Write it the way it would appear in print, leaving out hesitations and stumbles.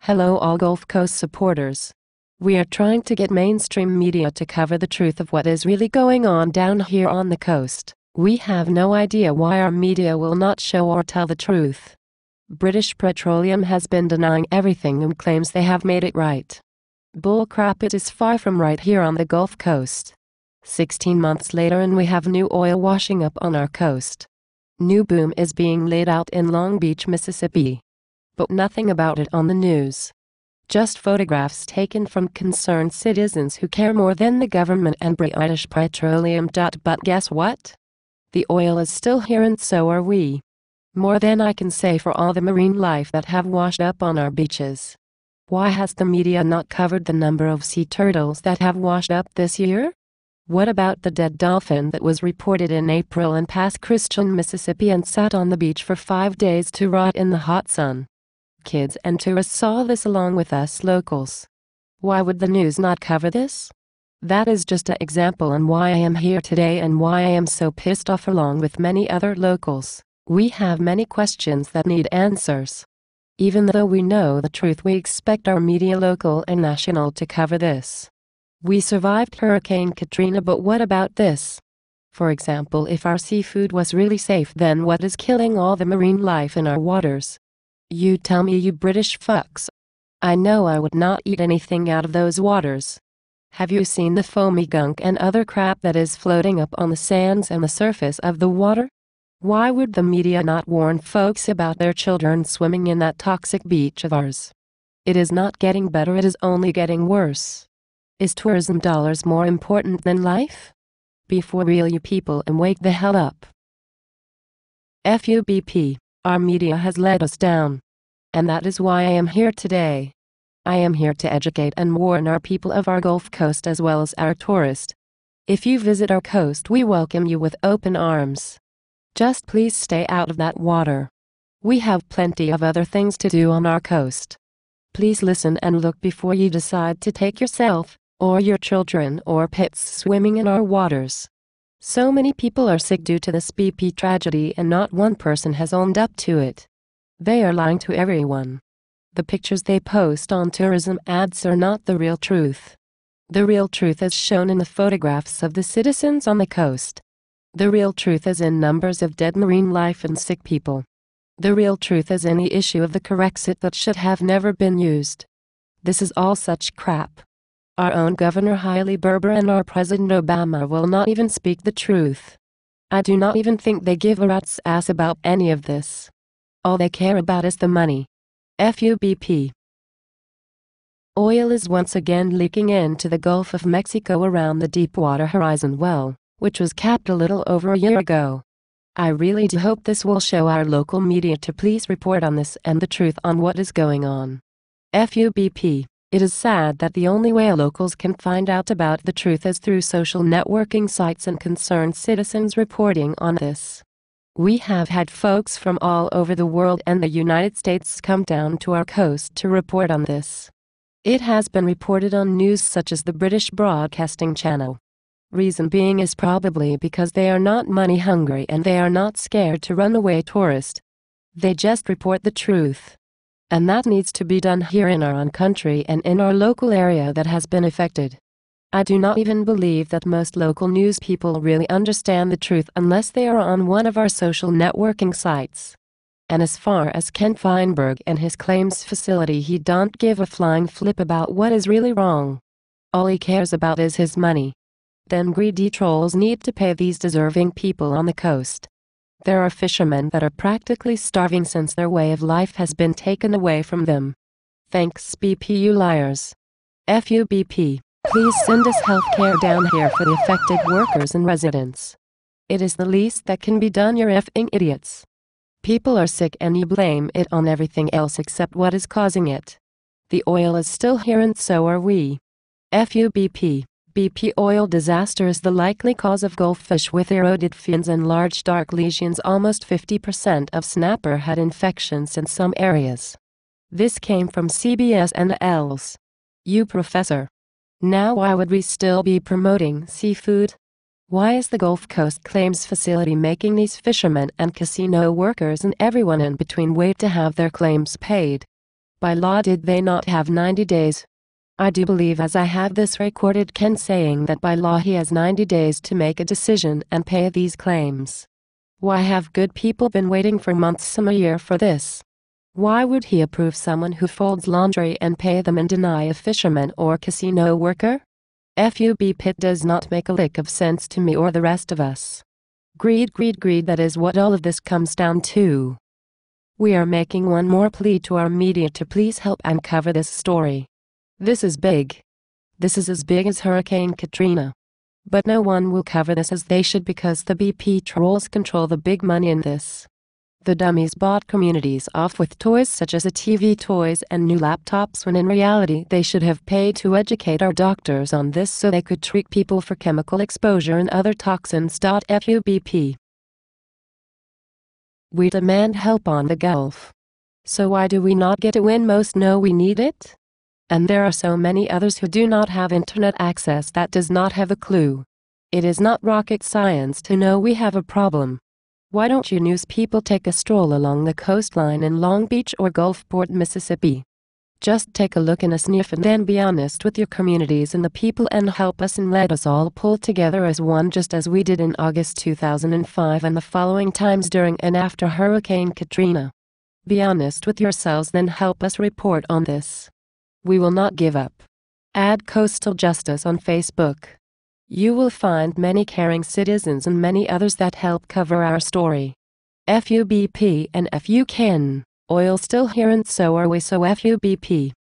Hello all Gulf Coast supporters. We are trying to get mainstream media to cover the truth of what is really going on down here on the coast. We have no idea why our media will not show or tell the truth. British Petroleum has been denying everything and claims they have made it right. Bullcrap, it is far from right here on the Gulf Coast. 16 months later and we have new oil washing up on our coast. New boom is being laid out in Long Beach, Mississippi. But nothing about it on the news. Just photographs taken from concerned citizens who care more than the government and British Petroleum. But guess what? The oil is still here and so are we. More than I can say for all the marine life that have washed up on our beaches. Why has the media not covered the number of sea turtles that have washed up this year? What about the dead dolphin that was reported in April in Pass Christian, Mississippi and sat on the beach for 5 days to rot in the hot sun? Kids and tourists saw this along with us locals. Why would the news not cover this? That is just an example on why I am here today and why I am so pissed off along with many other locals. We have many questions that need answers. Even though we know the truth, we expect our media, local and national, to cover this. We survived Hurricane Katrina, but what about this? For example, if our seafood was really safe, then what is killing all the marine life in our waters? You tell me, you British fucks. I know I would not eat anything out of those waters. Have you seen the foamy gunk and other crap that is floating up on the sands and the surface of the water? Why would the media not warn folks about their children swimming in that toxic beach of ours? It is not getting better, it is only getting worse. Is tourism dollars more important than life? Be for real, you people, and wake the hell up. FUBP. Our media has let us down. And that is why I am here today. I am here to educate and warn our people of our Gulf Coast as well as our tourists. If you visit our coast, we welcome you with open arms. Just please stay out of that water. We have plenty of other things to do on our coast. Please listen and look before you decide to take yourself, or your children or pets swimming in our waters. So many people are sick due to this BP tragedy and not one person has owned up to it. They are lying to everyone. The pictures they post on tourism ads are not the real truth. The real truth is shown in the photographs of the citizens on the coast. The real truth is in numbers of dead marine life and sick people. The real truth is in the issue of the Corexit that should have never been used. This is all such crap. Our own Governor Hailey Berber and our President Obama will not even speak the truth. I do not even think they give a rat's ass about any of this. All they care about is the money. FUBP. Oil is once again leaking into the Gulf of Mexico around the Deepwater Horizon well, which was capped a little over a year ago. I really do hope this will show our local media to please report on this and the truth on what is going on. FUBP. It is sad that the only way locals can find out about the truth is through social networking sites and concerned citizens reporting on this. We have had folks from all over the world and the United States come down to our coast to report on this. It has been reported on news such as the British Broadcasting Channel. Reason being is probably because they are not money hungry and they are not scared to run away tourists. They just report the truth. And that needs to be done here in our own country and in our local area that has been affected. I do not even believe that most local news people really understand the truth unless they are on one of our social networking sites. And as far as Ken Feinberg and his claims facility, he don't give a flying flip about what is really wrong. All he cares about is his money. Them greedy trolls need to pay these deserving people on the coast. There are fishermen that are practically starving since their way of life has been taken away from them. Thanks BP, you liars. FUBP. Please send us healthcare down here for the affected workers and residents. It is the least that can be done, you effing idiots. People are sick and you blame it on everything else except what is causing it. The oil is still here and so are we. FUBP. BP oil disaster is the likely cause of Gulf fish with eroded fins and large dark lesions. Almost 50% of snapper had infections in some areas. This came from CBS and Els. You professor. Now why would we still be promoting seafood? Why is the Gulf Coast Claims Facility making these fishermen and casino workers and everyone in between wait to have their claims paid? By law did they not have 90 days? I do believe, as I have this recorded, Ken saying that by law he has 90 days to make a decision and pay these claims. Why have good people been waiting for months, some a year for this? Why would he approve someone who folds laundry and pay them and deny a fisherman or casino worker? It does not make a lick of sense to me or the rest of us. Greed, greed, greed, that is what all of this comes down to. We are making one more plea to our media to please help uncover this story. This is big. This is as big as Hurricane Katrina. But no one will cover this as they should, because the BP trolls control the big money in this. The dummies bought communities off with toys such as TV toys and new laptops, when in reality they should have paid to educate our doctors on this so they could treat people for chemical exposure and other toxins. FUBP. We demand help on the Gulf. So why do we not get it when most know we need it? And there are so many others who do not have internet access that does not have a clue. It is not rocket science to know we have a problem. Why don't you news people take a stroll along the coastline in Long Beach or Gulfport, Mississippi? Just take a look and a sniff, and then be honest with your communities and the people and help us, and let us all pull together as one, just as we did in August 2005 and the following times during and after Hurricane Katrina. Be honest with yourselves, then help us report on this. We will not give up. Add Coastal Justice on Facebook. You will find many caring citizens and many others that help cover our story. FUBP and FU Ken. Oil still here and so are we, so FUBP.